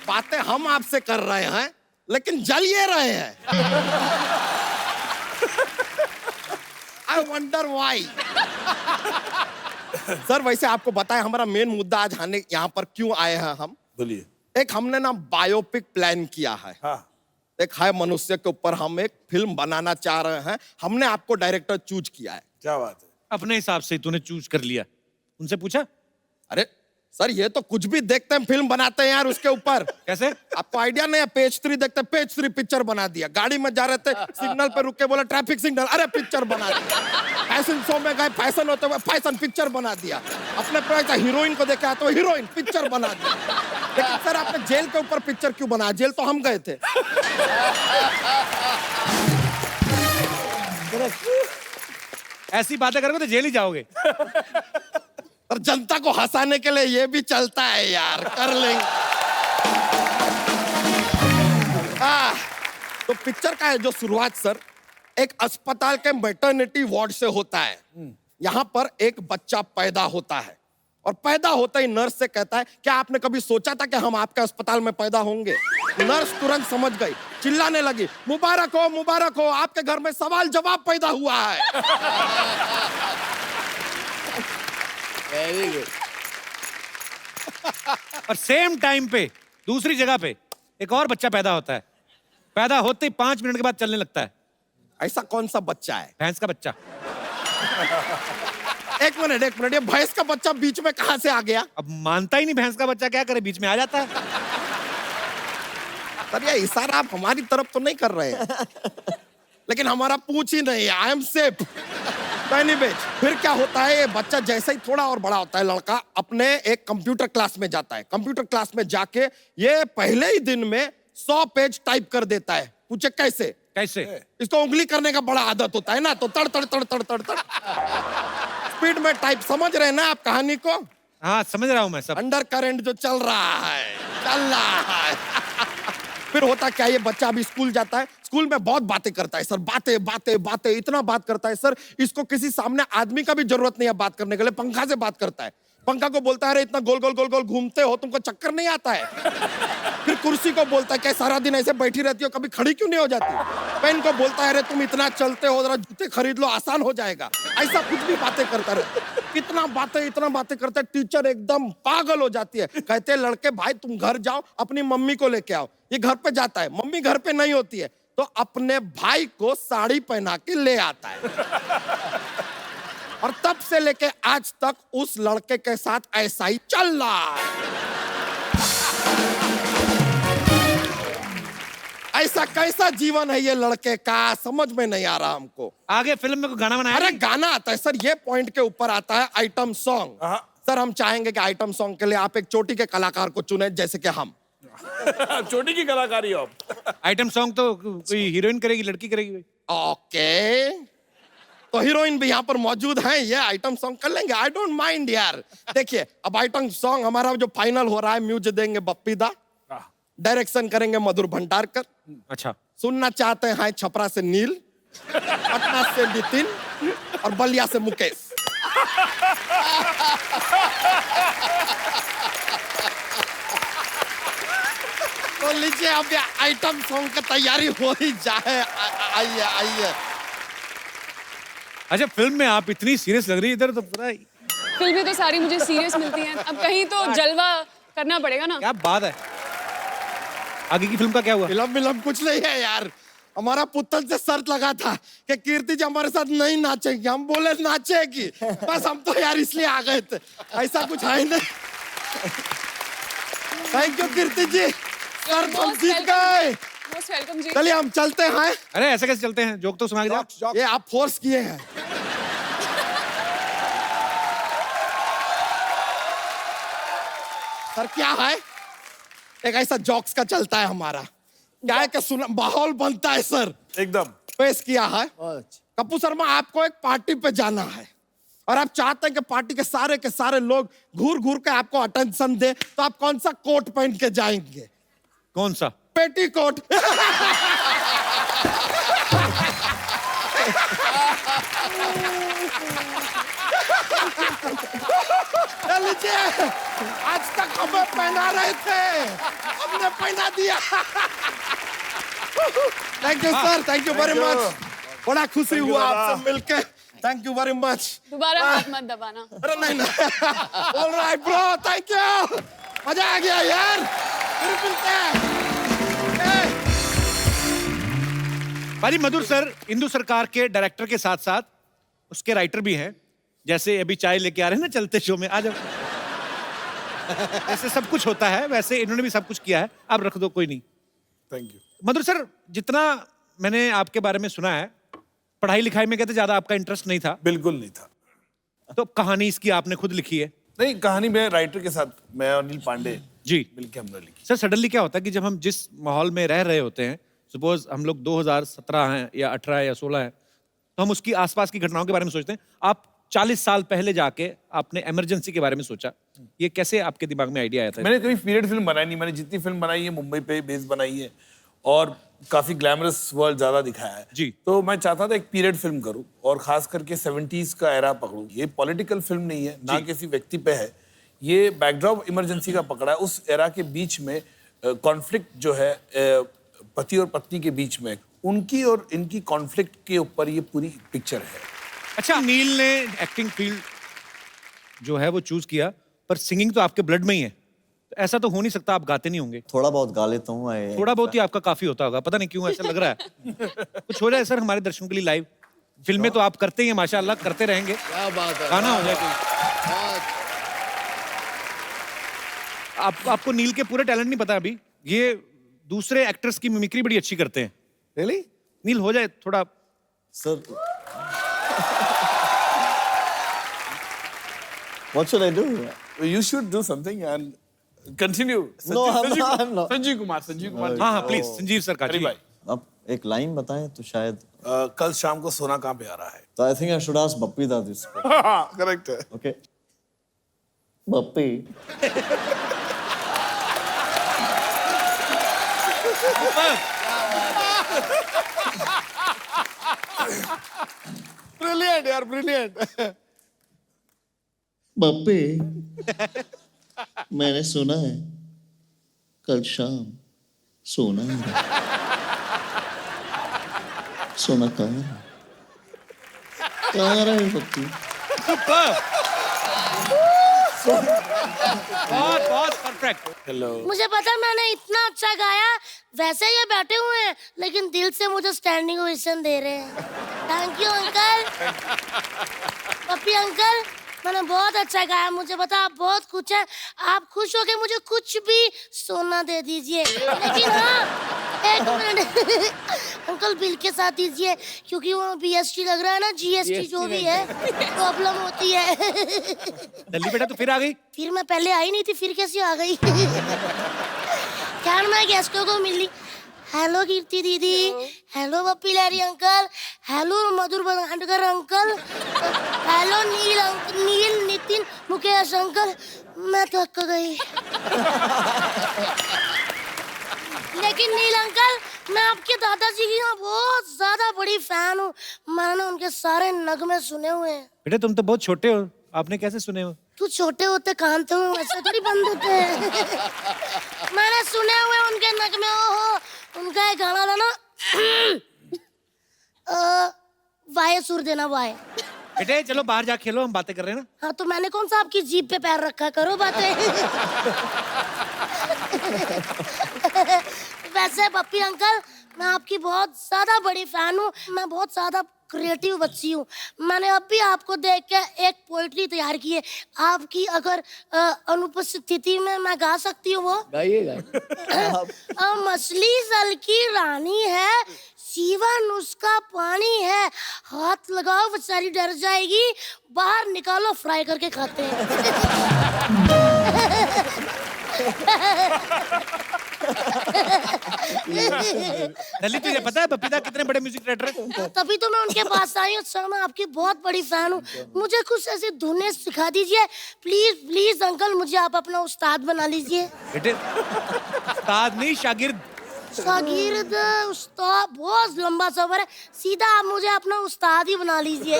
Speaker 2: बातें हम आपसे कर रहे हैं लेकिन जल ये रहे हैं आई वंडर व्हाई सर वैसे आपको बताएं हमारा मेन मुद्दा आज आने यहाँ पर क्यों आए हैं हम
Speaker 10: बोलिए।
Speaker 2: एक हमने ना बायोपिक प्लान किया है
Speaker 10: हाँ
Speaker 2: एक है मनुष्य के ऊपर हम एक फिल्म बनाना चाह रहे हैं हमने आपको डायरेक्टर चूज किया है
Speaker 10: क्या बात है।
Speaker 1: अपने हिसाब से तूने चूज कर लिया, उनसे पूछा?
Speaker 2: अरे सर ये तो कुछ भी देखते हैं फिल्म बनाते हैं यार उसके ऊपर
Speaker 1: कैसे?
Speaker 2: आपको आइडिया नहीं है पेज 3 देखते पेज 3 पिक्चर बना दिया गाड़ी में जा रहे थे सिग्नल पे रुक के बोला ट्रैफिक सिग्नल अरे पिक्चर बना दिया फैशन शो में गए फैशन होते हुए फैशन पिक्चर बना दिया अपने पे हीरोइन को देखा तो हीरोइन पिक्चर बना दिया लेकिन सर आपने जेल के ऊपर पिक्चर क्यों बनाया जेल तो हम गए थे
Speaker 1: ऐसी बातें करोगे तो जेल ही जाओगे।
Speaker 2: और जनता को हंसाने के लिए ये भी चलता है यार कर लेंगे तो पिक्चर का है जो शुरुआत सर एक अस्पताल के मैटरनिटी वार्ड से होता है यहाँ पर एक बच्चा पैदा होता है और पैदा होते ही नर्स से कहता है क्या आपने कभी सोचा था कि हम आपके अस्पताल में पैदा होंगे नर्स तुरंत समझ गई चिल्लाने लगी मुबारक हो आपके घर में सवाल जवाब पैदा हुआ है
Speaker 9: वेरी गुड
Speaker 1: और सेम टाइम पे दूसरी जगह पे एक और बच्चा पैदा होता है, पैदा होते ही 5 मिनट के बाद चलने लगता है।
Speaker 2: ऐसा कौन सा बच्चा है
Speaker 1: भैंस का बच्चा।
Speaker 2: एक मिनट ये भैंस का बच्चा बीच में कहां से आ गया
Speaker 1: अब मानता ही नहीं भैंस का बच्चा, क्या करे बीच में आ जाता है।
Speaker 2: सर ये इशारा आप हमारी तरफ तो नहीं कर रहे हैं लेकिन हमारा पूछ ही नहीं है आई एम सेफ फिर क्या होता है ये बच्चा जैसे ही थोड़ा और बड़ा होता है लड़का अपने एक कंप्यूटर क्लास में जाता है कंप्यूटर क्लास में जाके ये पहले ही दिन में 100 पेज टाइप कर देता है पूछे कैसे इसको उंगली करने का बड़ा आदत होता है ना तो तड़ तड़ तड़ तड़ तड़ तड़ स्पीड में टाइप समझ रहे हैं ना आप कहानी को
Speaker 1: हाँ समझ रहा हूँ मैं सब।
Speaker 2: अंडर करंट जो चल रहा है फिर होता क्या ये बच्चा अभी स्कूल जाता है स्कूल में बहुत बातें करता है सर बातें इतना बात करता है सर इसको किसी सामने आदमी का भी जरूरत नहीं है बात करने के लिए पंखा से बात करता है पंखा को बोलता है अरे इतना गोल गोल गोल गोल घूमते हो तुमको चक्कर नहीं आता है फिर कुर्सी को बोलता है, क्या सारा दिन ऐसे बैठी रहती हो, कभी खड़ी क्यों नहीं हो जाती? पेन को बोलता है, अरे तुम इतना चलते हो, जरा जूते खरीद लो, आसान हो जाएगा। ऐसा कुछ भी बातें करता रहता, इतना बातें करता है, टीचर एकदम पागल हो जाती है। कहते हैं लड़के भाई तुम घर जाओ, अपनी मम्मी को लेके आओ। ये घर पे जाता है, मम्मी घर पे नहीं होती है, तो अपने भाई को साड़ी पहना के ले आता है। और तब से लेके आज तक उस लड़के के साथ ऐसा ही चल रहा है। ऐसा कैसा जीवन है ये लड़के का, समझ में नहीं आ रहा हमको।
Speaker 1: आगे फिल्म में कोई गाना बनाया?
Speaker 2: अरे गाना आता है सर, ये पॉइंट के ऊपर आता है आइटम सॉन्ग। सर हम चाहेंगे कि आइटम सॉन्ग के लिए आप एक चोटी के कलाकार को चुने, जैसे कि हम।
Speaker 10: चोटी की कलाकारी हो आप।
Speaker 1: आइटम सॉन्ग तो कोई हीरोइन करेगी, लड़की करेगी?
Speaker 2: ओके, तो हीरोइन भी यहाँ पर मौजूद हैं, ये आइटम सॉन्ग कर लेंगे, आई डोंट माइंड यार। देखिए अब आइटम सॉन्ग हमारा जो फाइनल हो रहा है, म्यूजिक देंगे बप्पी दा, डायरेक्शन करेंगे मधुर भंडारकर।
Speaker 1: अच्छा,
Speaker 2: सुनना चाहते हैं छपरा से नील, पटना से नितिन और बलिया से मुकेश। तो लीजिए अब ये आइटम सॉन्ग की तैयारी हो ही जाए। आइए आइए।
Speaker 1: अच्छा फिल्म में आप इतनी सीरियस लग रही है, इधर तो पूरा
Speaker 7: फिल्में तो सारी मुझे सीरियस मिलती हैं, अब कहीं तो जलवा करना पड़ेगा ना।
Speaker 1: क्या बात है। आगे की फिल्म का क्या हुआ?
Speaker 2: फिल्म कुछ नहीं है यार, हमारा पुतल से शर्त लगा था कि कीर्ति जी हमारे साथ नहीं नाचेगी, हम बोले नाचेगी, बस हम तो यार इसलिए आ गए थे, ऐसा कुछ है नहीं। थैंक यू कीर्ति जी, शर्त हम जीत गए।
Speaker 7: मोस्ट वेलकम जी।
Speaker 2: चलिए हम चलते हैं।
Speaker 1: अरे ऐसे कैसे चलते हैं, जोक तो सुना के जाओ।
Speaker 2: ये आप फोर्स किए हैं। सर क्या है, एक ऐसा जॉक्स का चलता है हमारा, क्या है कि सुना माहौल बनता है सर,
Speaker 10: एकदम
Speaker 2: पेश किया है। कपूर शर्मा आपको एक पार्टी पे जाना है और आप चाहते हैं कि पार्टी के सारे लोग घूर घूर के आपको अटेंशन दे, तो आप कौन सा कोट पहन के जाएंगे?
Speaker 1: कौन सा?
Speaker 2: पेटी कोट। लीजिए, आज तक हमें पहना रहे थे, हमने पहना दिया। Thank you sir, thank you very much, बड़ा खुशी हुआ आपसे मिलके, थैंक यू वेरी मच।
Speaker 7: दोबारा हाथ मत दबाना।
Speaker 2: अरे नहीं। ऑलराइट ब्रो, थैंक यू, मजा आ गया यार, फिर मिलते हैं।
Speaker 1: भाई मधुर सर इंदु सरकार के डायरेक्टर के साथ साथ उसके राइटर भी हैं, जैसे अभी चाय लेके आ रहे हैं ना चलते शो में, आ जाओ। ऐसे सब कुछ होता है, वैसे इन्होंने भी सब कुछ किया है, आप रख दो, कोई नहीं।
Speaker 10: Thank you.
Speaker 1: मधुर सर, जितना मैंने आपके बारे में सुना है, पढ़ाई लिखाई में कहते ज्यादा आपका इंटरेस्ट नहीं था?
Speaker 10: बिल्कुल नहीं था।
Speaker 1: तो कहानी इसकी आपने खुद लिखी है?
Speaker 10: नहीं, कहानी मैं राइटर के साथ, मैं और अनिल पांडे
Speaker 1: जी
Speaker 10: मिलकर हमने लिखी।
Speaker 1: सर सडनली क्या होता है कि जब हम जिस माहौल में रह रहे होते हैं, सपोज हम लोग 2017 हैं या 18 या 16 हैं, तो हम उसकी आसपास की घटनाओं के बारे में सोचते हैं। आप 40 साल पहले जाके आपने इमरजेंसी के बारे में सोचा, ये कैसे आपके दिमाग में आइडिया आया था?
Speaker 10: मैंने कभी पीरियड फिल्म बनाई नहीं, मैंने जितनी फिल्म बनाई है मुंबई पे बेस बनाई है और काफी ग्लैमरस वर्ल्ड ज्यादा दिखाया है
Speaker 1: जी।
Speaker 10: तो मैं चाहता था एक पीरियड फिल्म करूं और खास करके 70s का एरा पकड़ूं। ये पॉलिटिकल फिल्म नहीं है, ना किसी व्यक्ति पे है, ये बैकड्रॉप इमरजेंसी का पकड़ा है। उस एरा के बीच में कॉन्फ्लिक्ट जो है पति और पत्नी के बीच में, उनकी और इनकी कॉन्फ्लिक्ट के ऊपर ये पूरी पिक्चर है।
Speaker 1: अच्छा, नील ने एक्टिंग फील्ड जो है वो चूज किया, पर सिंगिंग तो आपके ब्लड में ही है, तो ऐसा तो हो नहीं सकता आप गाते नहीं होंगे?
Speaker 8: थोड़ा बहुत गा लेता हूँ।
Speaker 1: थोड़ा बहुत ही आपका काफी होता होगा, पता नहीं क्यों ऐसा लग रहा है। कुछ हो जाए सर हमारे दर्शकों के लिए लाइव। फिल्में तो आप करते ही हैं माशाल्लाह, करते रहेंगे,
Speaker 9: क्या बात है,
Speaker 1: गाना हो जाए कोई। आपको नील के पूरे टैलेंट नहीं पता अभी, ये दूसरे एक्टर्स की मिमिक्री बड़ी अच्छी करते हैं।
Speaker 2: रियली?
Speaker 1: नील हो जाए थोड़ा
Speaker 8: sir. What should I do?
Speaker 10: You should do something and continue.
Speaker 8: No, I'm not.
Speaker 10: Sanjeev Kumar.
Speaker 1: हाँ हाँ प्लीज संजीव सर का
Speaker 10: अरे
Speaker 1: जी।
Speaker 10: भाई,
Speaker 8: आप एक लाइन बताएं तो शायद।
Speaker 10: कल शाम को सोना कहाँ पे आ रहा है?
Speaker 8: तो I think I should ask Bappi दा दिस।
Speaker 10: करेक्ट है।
Speaker 8: ओके बप्पी,
Speaker 2: ब्रिलियंट यार, ब्रिलियंट।
Speaker 11: बप्पी, मैंने सुना है कल शाम
Speaker 8: सोना सोना कहाँ रहा है पप्पी?
Speaker 1: बहुत बहुत परफेक्ट।
Speaker 10: हेलो।
Speaker 3: मुझे पता मैंने इतना अच्छा गाया, वैसे ये बैठे हुए हैं लेकिन दिल से मुझे स्टैंडिंग ओवेशन दे रहे हैं। Thank you uncle. Pappi uncle, मैंने बहुत अच्छा गाया, मुझे पता आप बहुत खुश हैं। आप खुश हो के मुझे कुछ भी सोना दे दीजिए, लेकिन हाँ एक मिनट अंकल बिल के साथ दीजिए, क्योंकि वो BST लग रहा है ना, GST जो भी है प्रॉब्लम होती है।
Speaker 1: दल्ली बेटा तू फिर आ गई?
Speaker 3: फिर मैं पहले आई नहीं थी, फिर कैसे आ गई? क्या मैं गेस्टों को मिली। हेलो कीर्ति दीदी, हेलो पप्पी लहरी अंकल, हेलो मधुर भंडारकर अंकल, हेलो नील नितिन मुकेश अंकल। मैं थक गई। लेकिन नील अंकल, मैं आपके दादाजी की ना बहुत ज्यादा बड़ी फैन हूँ। मैंने उनके सारे नगमे सुने हुए हैं।
Speaker 1: बेटा तुम तो बहुत छोटे हो, आपने कैसे सुने हो?
Speaker 3: तू छोटे होते कान तो ऐसे थोड़ी बंद होते हैं। मैंने सुने हुए उनके नगमे। ओहो, उनका एक गाना था ना, वाये सुर देना वाये।
Speaker 1: बेटे चलो बाहर जा खेलो, हम बातें कर रहे हैं ना।
Speaker 3: हाँ तो मैंने कौन सा आपकी जीभ पे पैर रखा, करो बातें। वैसे पप्पी अंकल, मैं आपकी बहुत ज्यादा बड़ी फैन हूँ। मैं बहुत ज्यादा क्रिएटिव बच्ची हूँ। मैंने अभी आपको देख के एक पोइट्री तैयार की है। आपकी अगर अनुपस्थिति में मैं गा सकती हूँ वो।
Speaker 9: गाइएगा।
Speaker 3: मछली जल की रानी है, जीवन उसका पानी है, हाथ लगाओ बेचारी डर जाएगी, बाहर निकालो फ्राई करके खाते हैं।
Speaker 1: दल्ली तुझे पता है बपीता कितने बड़े म्यूजिक डायरेक्टर है?
Speaker 3: तभी तो मैं उनके पास आई हूँ सर। मैं आपकी बहुत बड़ी फैन हूँ, मुझे कुछ ऐसी धुनें सिखा दीजिए प्लीज प्लीज अंकल। मुझे आप अपना उस्ताद बना लीजिए।
Speaker 1: बेटे उस्ताद नहीं, शागिर्द।
Speaker 3: शागिर्द उस्ताद बहुत लंबा सफर है, सीधा आप मुझे अपना उस्ताद ही बना लीजिए।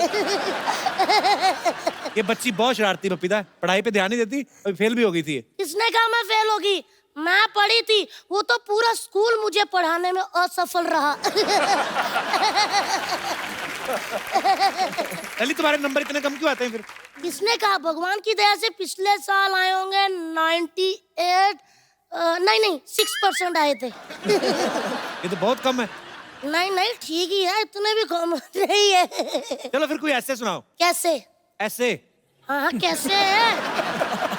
Speaker 1: ये बच्ची बहुत शरारती बपीता, पढ़ाई पे ध्यान नहीं देती, अभी फेल भी हो गई थी।
Speaker 3: किसने कहा मैं फेल होगी? मैं पढ़ी थी, वो तो पूरा स्कूल मुझे पढ़ाने में असफल रहा।
Speaker 1: दल्ली तुम्हारे नंबर इतने कम क्यों आते हैं फिर?
Speaker 3: किसने कहा? भगवान की दया से पिछले साल आए होंगे 98 नहीं 6% आए थे।
Speaker 1: ये तो बहुत कम है।
Speaker 3: नहीं ठीक ही है, इतने भी कम नहीं है।
Speaker 1: चलो फिर कोई ऐसे सुनाओ।
Speaker 3: कैसे?
Speaker 1: ऐसे?
Speaker 3: हाँ कैसे है?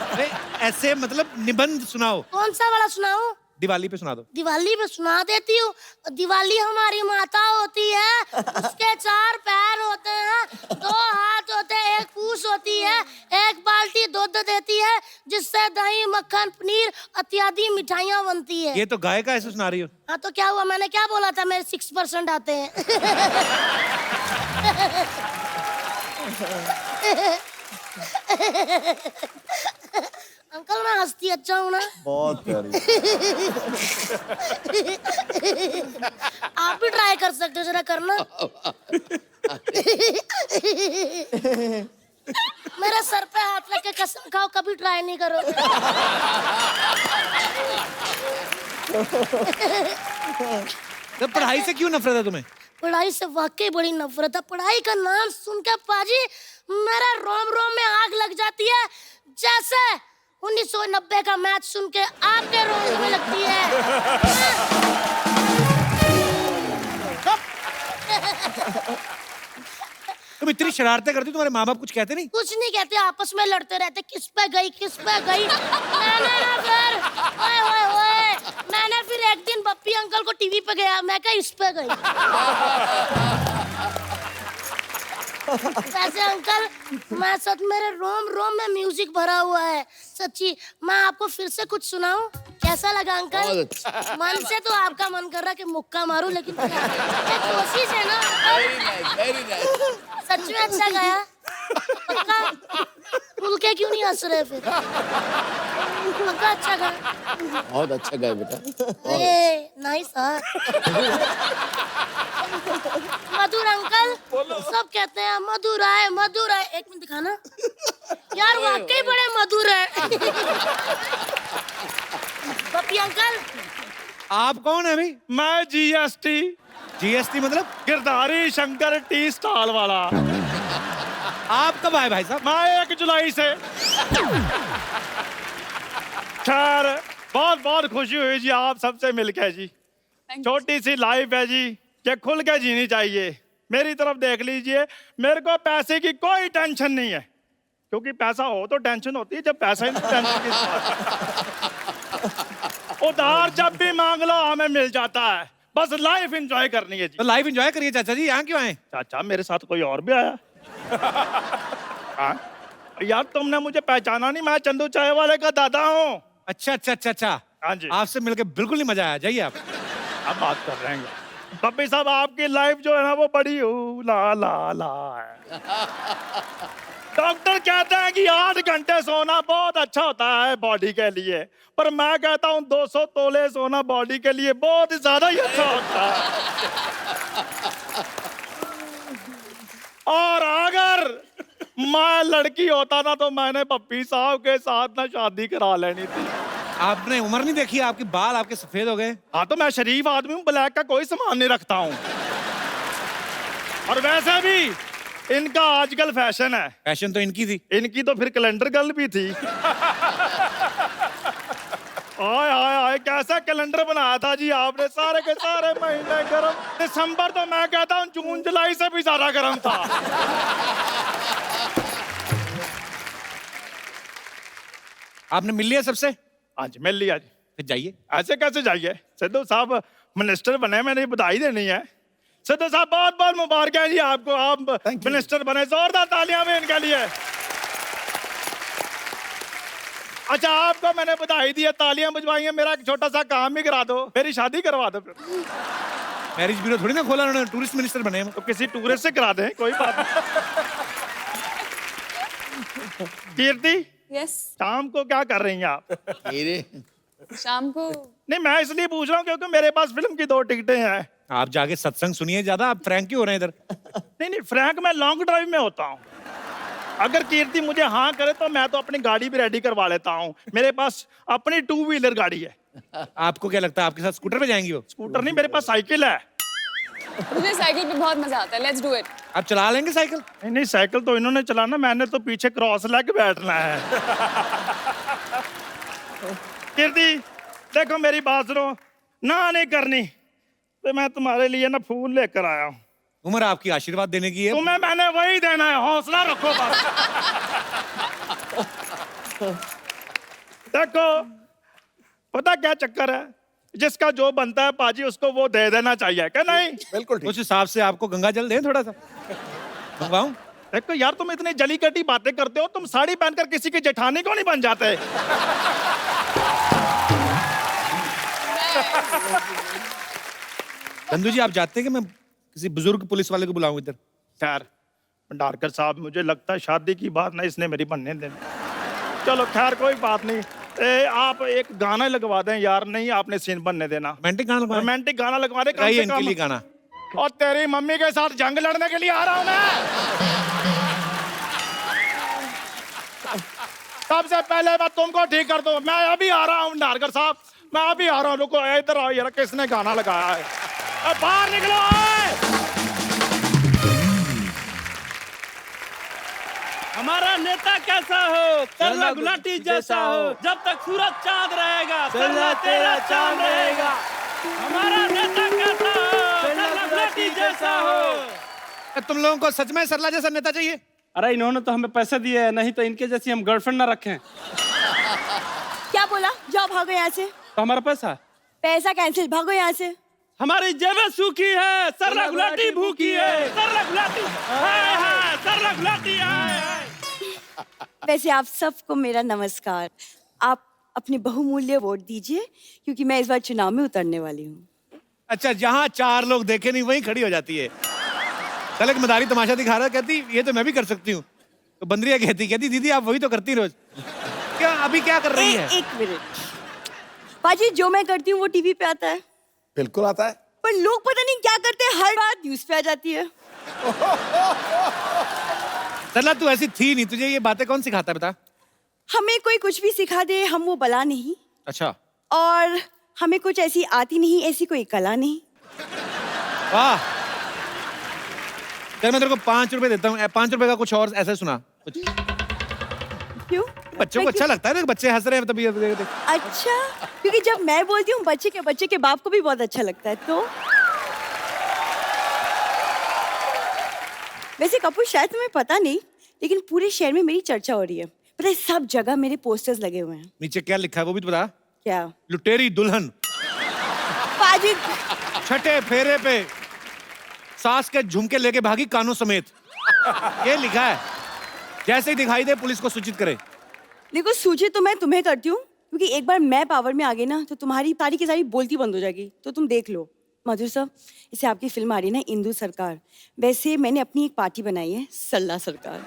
Speaker 1: अरे ऐसे मतलब निबंध सुनाओ।
Speaker 3: कौन सा वाला सुनाऊं?
Speaker 1: दिवाली पे सुना दो।
Speaker 3: दिवाली पे सुना देती हूँ। दिवाली हमारी माता होती है, उसके 4 पैर होते हैं, 2 हाथ होते हैं, 1 पूंछ होती है, 1 बाल्टी दूध देती है, जिससे दही मक्खन पनीर इत्यादि मिठाइयाँ बनती है।
Speaker 1: ये तो गाय का ऐसे सुना रही हो।
Speaker 3: हाँ तो क्या हुआ? मैंने क्या बोला था? मेरे 6% आते हैं। अंकल मैं हंसती अच्छा हूँ ना?
Speaker 8: बहुत प्यारी।
Speaker 3: आप भी ट्राई कर सकते हो, जरा करना। मेरे सर पे हाथ रख के कसम खाओ कभी ट्राई नहीं करो।
Speaker 1: तो पढ़ाई से क्यों नफरत है तुम्हें?
Speaker 3: पढ़ाई से वाकई बड़ी नफरत है। पढ़ाई का नाम सुन के पाजी मेरा रोम रोम में आग लग जाती है, जैसे 1990 का मैच सुन के आपके रोम में लगती है।
Speaker 1: तुम इतनी शरारतें करती हो, तुम्हारे माँ बाप कुछ कहते नहीं?
Speaker 3: कुछ नहीं कहते, आपस में लड़ते रहते, किस पे गई किस पे गई। मैंने फिर एक दिन बप्पी अंकल को टीवी पे गया, मैं कहा इस पे गई। वैसे अंकल मैं सच, मेरे रोम रोम में म्यूजिक भरा हुआ है सच्ची। मैं आपको फिर से कुछ सुनाऊं? कैसा लगा अंकल? मन से तो आपका मन कर रहा कि मुक्का मारूं, लेकिन कोशिश है ना।
Speaker 9: Very nice.
Speaker 3: सच में अच्छा गाया? पक्का? खुल के क्यों नहीं हंस रहे फिर? पक्का अच्छा गाया?
Speaker 9: बहुत अच्छा गाया बेटा।
Speaker 3: नाइस। मधुर अंकल सब कहते हैं मधुर आए मधुर आए। एक मिनट दिखाना यार, वाकई बड़े मधुर है। पप्पी अंकल
Speaker 1: आप कौन है भाई?
Speaker 11: मैं जीएसटी,
Speaker 1: जीएसटी मतलब?
Speaker 11: गिरधारी शंकर टी स्टॉल वाला।
Speaker 1: आप कब आए भाई साहब?
Speaker 11: मैं 1 जुलाई से। खैर बहुत बहुत खुशी हुई जी आप सबसे मिलकर जी। छोटी सी लाइफ है जी, ये खुल के जीनी चाहिए। मेरी तरफ देख लीजिए, मेरे को पैसे की कोई टेंशन नहीं है, क्योंकि पैसा हो तो टेंशन होती है, जब पैसा ही नहीं टेंशन की बात। उधार जब भी मांग लो हमें मिल जाता है, बस लाइफ एंजॉय करनी है जी।
Speaker 1: तो लाइफ एंजॉय करिए चाचा जी, यहाँ क्यों आए?
Speaker 11: चाचा मेरे साथ कोई और भी आया? हाँ? यार तुमने मुझे पहचाना नहीं, मैं चंदू चाय वाले का दादा हूँ।
Speaker 1: अच्छा अच्छा अच्छा अच्छा,
Speaker 11: हाँ जी।
Speaker 1: आपसे मिलके बिल्कुल नहीं मजा आया, जाइए आप।
Speaker 11: अब बात कर रहे हैं पप्पी साहब, आपकी लाइफ जो है ना वो बड़ी ला ला ला है। डॉक्टर कहते हैं कि 8 घंटे सोना बहुत अच्छा होता है बॉडी के लिए, पर मैं कहता हूँ 200 तोले सोना बॉडी के लिए बहुत ज्यादा ही अच्छा होता है। और अगर मैं लड़की होता ना तो मैंने पप्पी साहब के साथ ना शादी करा लेनी थी।
Speaker 1: आपने उम्र नहीं देखी, आपके बाल आपके सफेद हो गए।
Speaker 11: हाँ तो मैं शरीफ आदमी हूँ, ब्लैक का कोई सामान नहीं रखता हूँ। और वैसे भी इनका आजकल फैशन है।
Speaker 1: फैशन तो इनकी थी।
Speaker 11: इनकी तो फिर कैलेंडर गर्ल भी थी। आय आय आय, कैसा कैलेंडर बनाया था जी आपने, सारे के सारे महीने गर्म। दिसंबर तो मैं कहता हूँ जून जुलाई से भी ज्यादा गर्म था।
Speaker 1: आपने मिल लिया सबसे?
Speaker 11: आज मिल लिया जी।
Speaker 1: फिर जाइए।
Speaker 11: ऐसे कैसे जाइए, सिद्धू साहब मिनिस्टर बने, मैंने बधाई देनी है। सिद्धू साहब बहुत बहुत मुबारक है जी आपको, आप मिनिस्टर बने, जोरदार तालियां भी इनके लिए। अच्छा आपको मैंने बधाई दी है, तालियां बजवाई हैं, मेरा एक छोटा सा काम भी करा दो, मेरी शादी करवा दो। फिर
Speaker 1: मैरिज ब्यूरो थोड़ी ना खोला उन्होंने, टूरिस्ट मिनिस्टर बने हम।
Speaker 11: तो किसी टूरिस्ट से करा दें, कोई बात नहीं। कीर्ति,
Speaker 7: यस।
Speaker 11: शाम को क्या कर रही हैं आप?
Speaker 9: मेरे
Speaker 7: शाम को
Speaker 11: नहीं मैं इसलिए पूछ रहा हूँ क्योंकि मेरे पास फिल्म की 2 टिकटें हैं।
Speaker 1: आप जाके सत्संग सुनिए ज्यादा, आप फ्रैंक क्यों हो रहे हैं इधर?
Speaker 11: नहीं नहीं फ्रैंक मैं लॉन्ग ड्राइव में होता हूँ। अगर कीर्ति मुझे हाँ करे तो मैं तो अपनी गाड़ी भी रेडी करवा लेता हूँ, मेरे पास अपनी 2 व्हीलर गाड़ी है।
Speaker 1: आपको क्या लगता है आपके साथ स्कूटर पे जाएंगी वो?
Speaker 11: स्कूटर नहीं, मेरे पास साइकिल है।
Speaker 7: मुझे साइकिल पे बहुत मजा आता है, लेट्स डू इट।
Speaker 1: आप चला लेंगे साइकिल?
Speaker 11: नहीं नहीं साइकिल तो इन्होंने चलाना, मैंने तो पीछे क्रॉस लेग बैठना है। कीर्ति देखो मेरी बात सुनो, ना नहीं करनी तो मैं तुम्हारे लिए ना फूल लेकर आया हूँ।
Speaker 1: उम्र आपकी आशीर्वाद देने की है।
Speaker 11: तुम्हें मैंने वही देना है, हौसला रखो बस। देखो पता क्या चक्कर है, जिसका जो बनता है पाजी उसको वो दे देना चाहिए, क्या नहीं?
Speaker 2: बिल्कुल ठीक।
Speaker 1: उस हिसाब से आपको गंगा जल दें थोड़ा सा, मंगवाऊं?
Speaker 11: देखो यार तुम इतनी जली कटी बातें करते हो, तुम साड़ी पहनकर किसी की जेठानी क्यों नहीं बन जाते?
Speaker 1: चंदू जी आप जानते हैं कि मैं किसी बुजुर्ग पुलिस वाले को बुलाऊं इधर?
Speaker 11: खैर भंडारकर साहब मुझे लगता है शादी की बात ना इसने मेरी बनने देनी। चलो खैर कोई बात नहीं, आप एक गाना लगवा दें यार, नहीं आपने सीन बनने देना।
Speaker 1: रोमांटिक गाना लगवा?
Speaker 11: रोमांटिक गाना लगवा दे
Speaker 1: गाइए इनके लिए गाना।
Speaker 11: और तेरी मम्मी के साथ जंग लड़ने के लिए आ रहा हूं मैं। सबसे पहले मैं तुमको ठीक कर दूं, मैं अभी आ रहा हूं भंडारकर साहब, मैं अभी आ रहा हूं, रुको इधर आओ यार, किसने गाना लगाया है? बाहर निकलो।
Speaker 12: हमारा नेता कैसा हो, तरला गुलाटी जैसा हो, जब तक सूरज चांद रहेगा तरला तेरा चांद रहेगा। हमारा नेता कैसा हो, तरला गुलाटी जैसा हो।
Speaker 1: तुम लोगों को सच में सरला जैसा नेता चाहिए?
Speaker 12: अरे इन्होंने तो हमें पैसे दिए हैं, नहीं तो इनके जैसी हम गर्लफ्रेंड ना रखें।
Speaker 5: क्या बोला? जाओ भागो यहाँ से।
Speaker 12: तो हमारा पैसा
Speaker 5: पैसा कैंसिल, भागो यहाँ से।
Speaker 12: हमारी जेबें सूखी है, सरला गुलाटी भूखी है, सरला गुलाटी हाय हाय, सरला गुलाटी हाय हाय।
Speaker 5: वैसे आप सबको मेरा नमस्कार। आप अपनी बहुमूल्य वोट दीजिए क्योंकि मैं इस बार चुनाव में उतरने वाली हूँ।
Speaker 1: अच्छा, जहाँ 4 लोग देखे नहीं वहीं खड़ी हो जाती है। कल एक मदारी तमाशा दिखा रहा, कहती ये तो मैं भी कर सकती हूँ। तो बंदरिया कहती दीदी आप वही तो करती रोज। क्या अभी क्या कर रही है?
Speaker 5: एक मिनट पाजी, जो मैं करती हूँ वो टीवी पे आता है।
Speaker 2: बिल्कुल आता है।
Speaker 5: पर लोग पता नहीं क्या करते हैं, हर बात न्यूज पे आ जाती है।
Speaker 1: सरला तू ऐसी थी नहीं, तुझे ये बातें कौन सिखाता है बता?
Speaker 5: हमें कोई कुछ भी सिखा दे हम वो बला नहीं।
Speaker 1: अच्छा।
Speaker 5: और
Speaker 13: हमें कुछ ऐसी आती नहीं, ऐसी कोई कला नहीं।
Speaker 1: वाह, चल मैं तेरे को 5 रुपए देता हूँ। 5 रुपए का कुछ और ऐसा सुना कुछ।
Speaker 13: क्यों?
Speaker 1: बच्चों को अच्छा लगता है ना, बच्चे हंस रहे हैं तभी।
Speaker 13: अच्छा, क्योंकि जब मैं बोलती हूँ बच्चे के बाप को भी बहुत अच्छा लगता है। तो वैसे कपूर, शायद तुम्हें पता नहीं, लेकिन पूरे शहर में मेरी चर्चा हो रही है। पता है, सब जगह मेरे पोस्टर्स लगे हुए हैं।
Speaker 1: नीचे क्या लिखा है वो भी तो बता।
Speaker 13: क्या?
Speaker 1: लुटेरी दुल्हन,
Speaker 13: पाजी,
Speaker 1: छठे फेरे पे सास के झुमके लेके भागी कानों समेत, ये लिखा है। जैसे ही दिखाई दे पुलिस को सूचित करे।
Speaker 13: देखो, सूचित तो मैं तुम्हें करती हूँ, क्योंकि एक बार मैं पावर में आ गई ना तो तुम्हारी सारी की सारी बोलती बंद हो जाएगी। तो तुम देख लो। मधुर साहब, इसे आपकी फिल्म आ रही है ना, इंदु सरकार। वैसे मैंने अपनी एक पार्टी बनाई है, सल्ला सरकार।